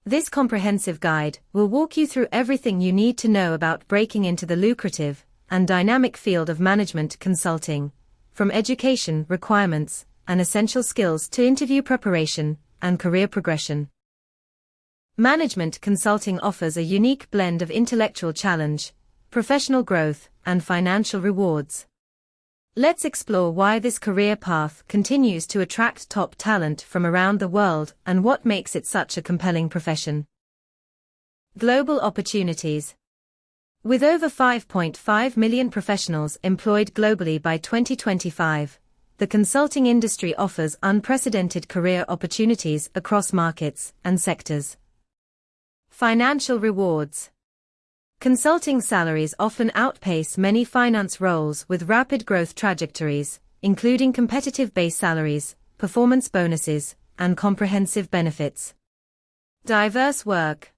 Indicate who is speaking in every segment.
Speaker 1: This comprehensive guide will walk you through everything you need to know about breaking into the lucrative and dynamic field of management consulting, from education requirements and essential skills to interview preparation and career progression. Management consulting offers a unique blend of intellectual challenge, professional growth, and financial rewards. Let's explore why this career path continues to attract top talent from around the world and what makes it such a compelling profession. Global opportunities. With over 5.5 million professionals employed globally by 2025, the consulting industry offers unprecedented career opportunities across markets and sectors. Financial rewards. Consulting salaries often outpace many finance roles with rapid growth trajectories, including competitive base salaries, performance bonuses, and comprehensive benefits. Diverse work.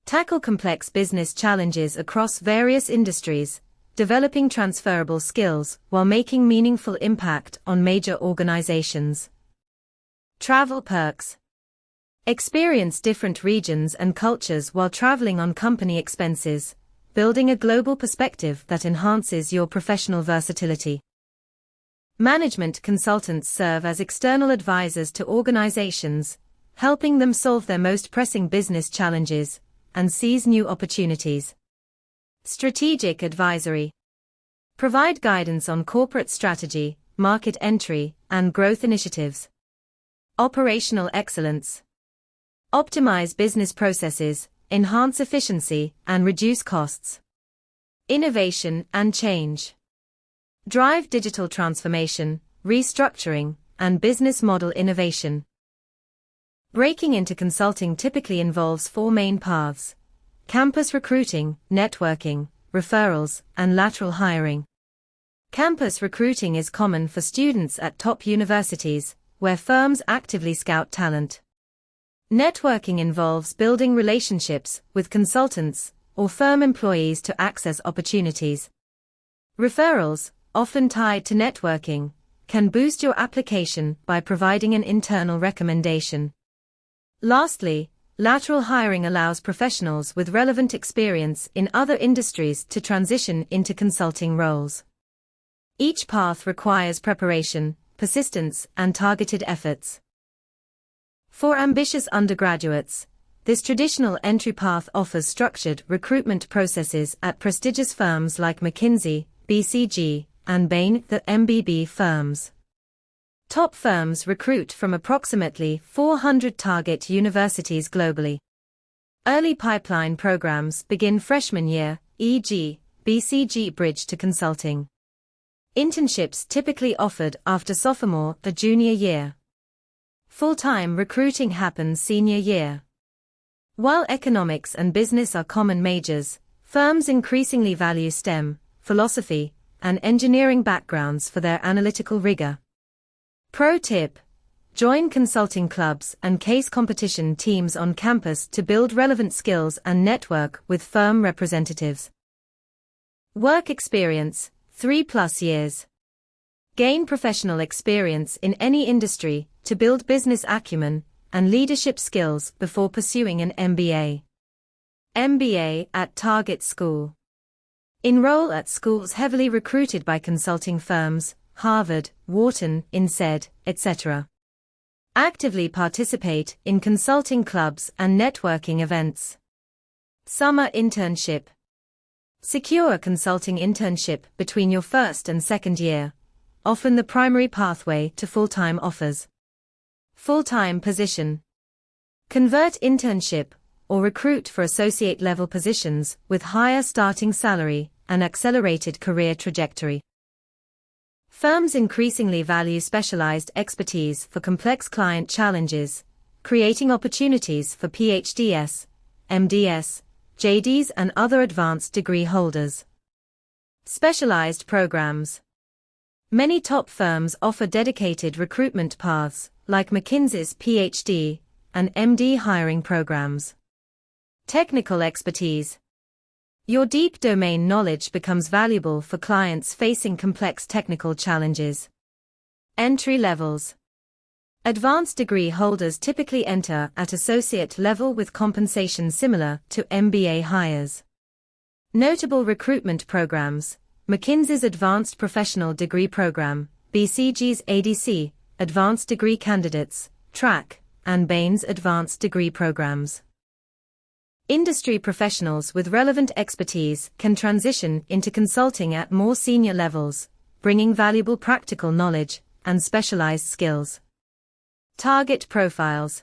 Speaker 1: Tackle complex business challenges across various industries, developing transferable skills while making meaningful impact on major organizations. Travel perks. Experience different regions and cultures while traveling on company expenses, building a global perspective that enhances your professional versatility. Management consultants serve as external advisors to organizations, helping them solve their most pressing business challenges and seize new opportunities. Strategic advisory. Provide guidance on corporate strategy, market entry, and growth initiatives. Operational excellence. Optimize business processes, enhance efficiency, and reduce costs. Innovation and change. Drive digital transformation, restructuring, and business model innovation. Breaking into consulting typically involves four main paths: campus recruiting, networking, referrals, and lateral hiring. Campus recruiting is common for students at top universities, where firms actively scout talent. Networking involves building relationships with consultants or firm employees to access opportunities. Referrals, often tied to networking, can boost your application by providing an internal recommendation. Lastly, lateral hiring allows professionals with relevant experience in other industries to transition into consulting roles. Each path requires preparation, persistence, and targeted efforts. For ambitious undergraduates, this traditional entry path offers structured recruitment processes at prestigious firms like McKinsey, BCG, and Bain, the MBB firms. Top firms recruit from approximately 400 target universities globally. Early pipeline programs begin freshman year, e.g., BCG Bridge to Consulting. Internships typically offered after sophomore or junior year. Full-time recruiting happens senior year. While economics and business are common majors, firms increasingly value STEM, philosophy, and engineering backgrounds for their analytical rigor. Pro tip: join consulting clubs and case competition teams on campus to build relevant skills and network with firm representatives. Work experience, 3+ years. Gain professional experience in any industry to build business acumen and leadership skills before pursuing an MBA. MBA at target school. Enroll at schools heavily recruited by consulting firms, Harvard, Wharton, INSEAD, etc. Actively participate in consulting clubs and networking events. Summer internship. Secure a consulting internship between your first and second year, often the primary pathway to full-time offers. Full-time position. Convert internship or recruit for associate-level positions with higher starting salary and accelerated career trajectory. Firms increasingly value specialized expertise for complex client challenges, creating opportunities for PhDs, MDs, JDs, and other advanced degree holders. Specialized programs. Many top firms offer dedicated recruitment paths, like McKinsey's PhD and MD hiring programs. Technical expertise. Your deep domain knowledge becomes valuable for clients facing complex technical challenges. Entry levels. Advanced degree holders typically enter at associate level with compensation similar to MBA hires. Notable recruitment programs: McKinsey's Advanced Professional Degree Program, BCG's ADC, Advanced Degree Candidates, TRAC, and Bain's Advanced Degree Programs. Industry professionals with relevant expertise can transition into consulting at more senior levels, bringing valuable practical knowledge and specialized skills. Target profiles: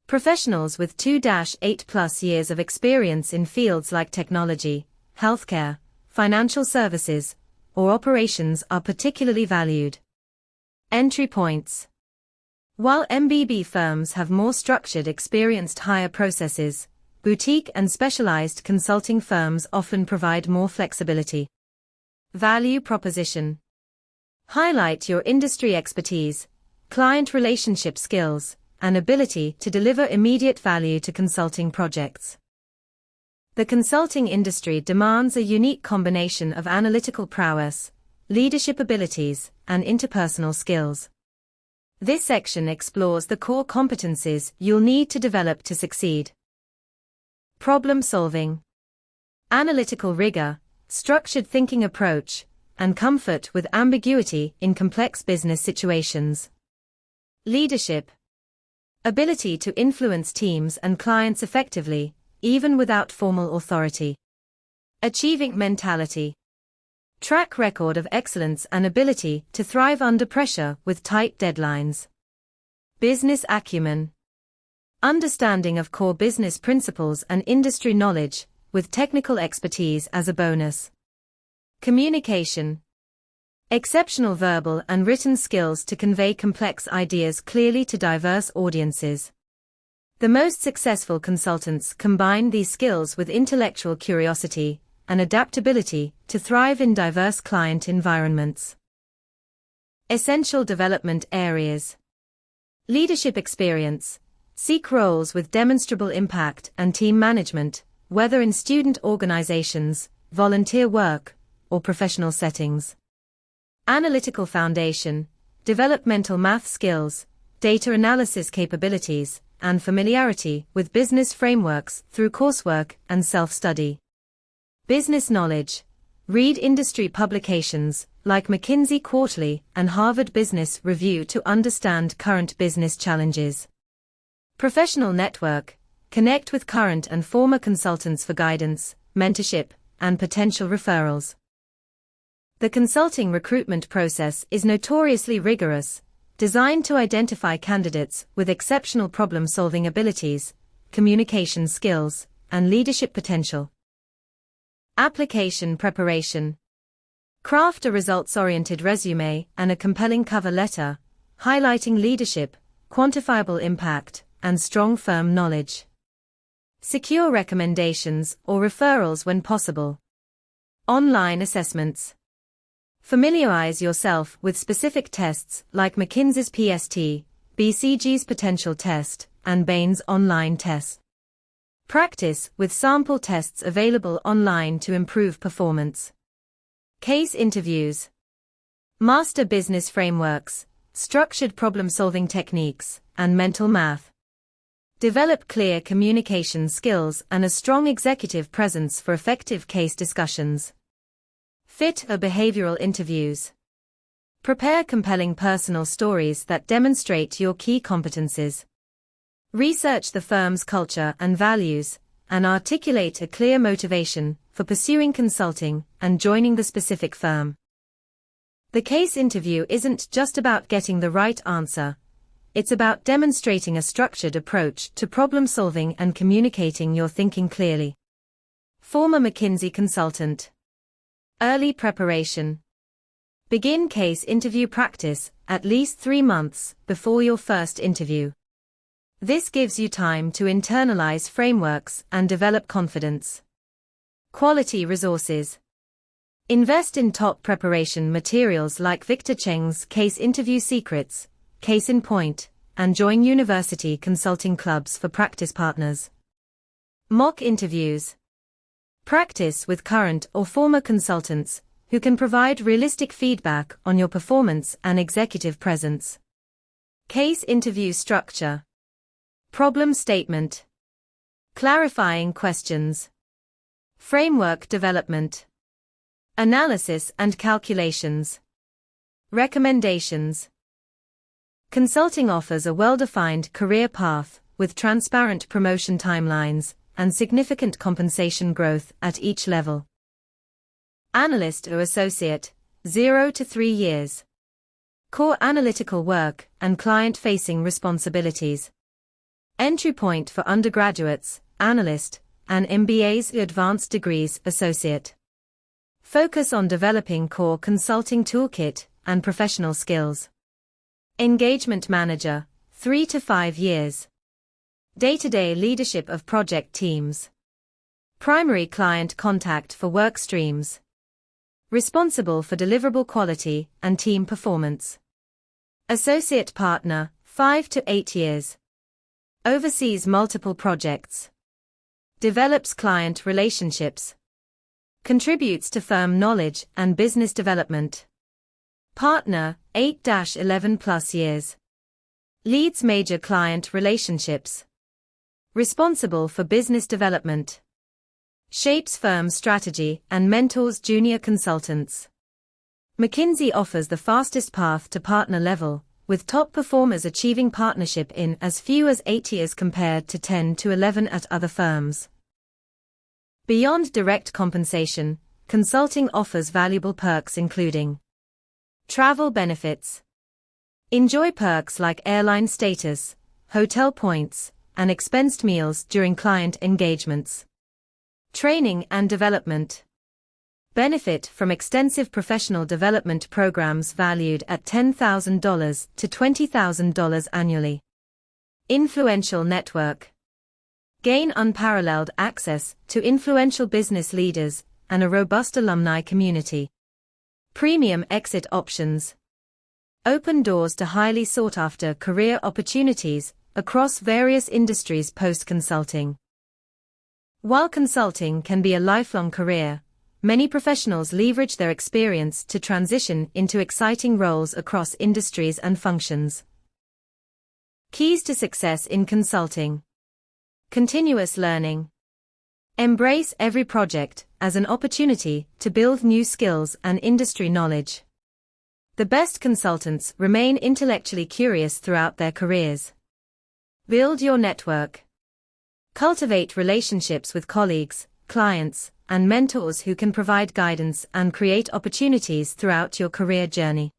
Speaker 1: professionals with 2-8+ years of experience in fields like technology, healthcare, financial services, or operations are particularly valued. Entry points: while MBB firms have more structured, experienced hire processes, boutique and specialized consulting firms often provide more flexibility. Value proposition: highlight your industry expertise, client relationship skills, and ability to deliver immediate value to consulting projects. The consulting industry demands a unique combination of analytical prowess, leadership abilities, and interpersonal skills. This section explores the core competencies you'll need to develop to succeed. Problem solving: analytical rigor, structured thinking approach, and comfort with ambiguity in complex business situations. Leadership: ability to influence teams and clients effectively, even without formal authority. Achieving mentality: track record of excellence and ability to thrive under pressure with tight deadlines. Business acumen: understanding of core business principles and industry knowledge, with technical expertise as a bonus. Communication: exceptional verbal and written skills to convey complex ideas clearly to diverse audiences. The most successful consultants combine these skills with intellectual curiosity and adaptability to thrive in diverse client environments. Essential development areas: leadership experience. Seek roles with demonstrable impact and team management, whether in student organizations, volunteer work, or professional settings. Analytical foundation: developmental math skills, data analysis capabilities, and familiarity with business frameworks through coursework and self-study. Business knowledge: read industry publications like McKinsey Quarterly and Harvard Business Review to understand current business challenges. Professional network: connect with current and former consultants for guidance, mentorship, and potential referrals. The consulting recruitment process is notoriously rigorous, designed to identify candidates with exceptional problem-solving abilities, communication skills, and leadership potential. Application preparation: craft a results-oriented resume and a compelling cover letter, highlighting leadership, quantifiable impact, and strong firm knowledge. Secure recommendations or referrals when possible. Online assessments: familiarize yourself with specific tests like McKinsey's PST, BCG's potential test, and Bain's online test. Practice with sample tests available online to improve performance. Case interviews: master business frameworks, structured problem-solving techniques, and mental math. Develop clear communication skills and a strong executive presence for effective case discussions. Fit or behavioral interviews: prepare compelling personal stories that demonstrate your key competencies. Research the firm's culture and values, and articulate a clear motivation for pursuing consulting and joining the specific firm. The case interview isn't just about getting the right answer. It's about demonstrating a structured approach to problem-solving and communicating your thinking clearly. Former McKinsey consultant. Early preparation: begin case interview practice at least 3 months before your first interview. This gives you time to internalize frameworks and develop confidence. Quality resources: invest in top preparation materials like Victor Cheng's Case Interview Secrets, Case in Point, and join university consulting clubs for practice partners. Mock interviews: practice with current or former consultants who can provide realistic feedback on your performance and executive presence. Case interview structure. Problem statement. Clarifying questions. Framework development. Analysis and calculations. Recommendations. Consulting offers a well-defined career path with transparent promotion timelines and significant compensation growth at each level. Analyst or associate, 0 to 3 years. Core analytical work and client-facing responsibilities. Entry point for undergraduates, analyst, and MBAs advanced degrees, associate. Focus on developing core consulting toolkit and professional skills. Engagement manager, 3 to 5 years. Day-to-day leadership of project teams. Primary client contact for work streams. Responsible for deliverable quality and team performance. Associate partner, 5 to 8 years. Oversees multiple projects. Develops client relationships. Contributes to firm knowledge and business development. Partner, 8-11 plus years. Leads major client relationships. Responsible for business development. Shapes firm strategy and mentors junior consultants. McKinsey offers the fastest path to partner level, with top performers achieving partnership in as few as 8 years compared to 10 to 11 at other firms. Beyond direct compensation, consulting offers valuable perks including travel benefits. Enjoy perks like airline status, hotel points, and expensed meals during client engagements. Training and development. Benefit from extensive professional development programs valued at $10,000 to $20,000 annually. Influential network. Gain unparalleled access to influential business leaders and a robust alumni community. Premium exit options. Open doors to highly sought-after career opportunities across various industries post-consulting. While consulting can be a lifelong career, many professionals leverage their experience to transition into exciting roles across industries and functions. Keys to success in consulting. Continuous learning. Embrace every project as an opportunity to build new skills and industry knowledge. The best consultants remain intellectually curious throughout their careers. Build your network. Cultivate relationships with colleagues, clients, and mentors who can provide guidance and create opportunities throughout your career journey.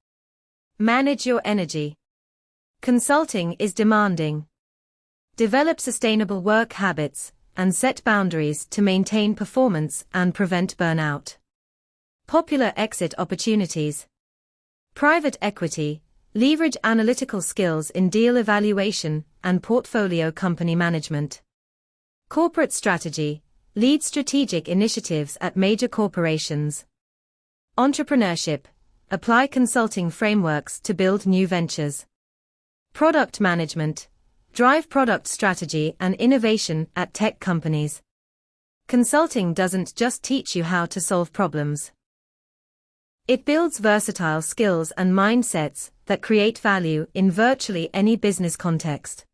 Speaker 1: Manage your energy. Consulting is demanding. Develop sustainable work habits and set boundaries to maintain performance and prevent burnout. Popular exit opportunities. Private equity. Leverage analytical skills in deal evaluation and portfolio company management. Corporate strategy. Lead strategic initiatives at major corporations. Entrepreneurship. Apply consulting frameworks to build new ventures. Product management. Drive product strategy and innovation at tech companies. Consulting doesn't just teach you how to solve problems. It builds versatile skills and mindsets that create value in virtually any business context.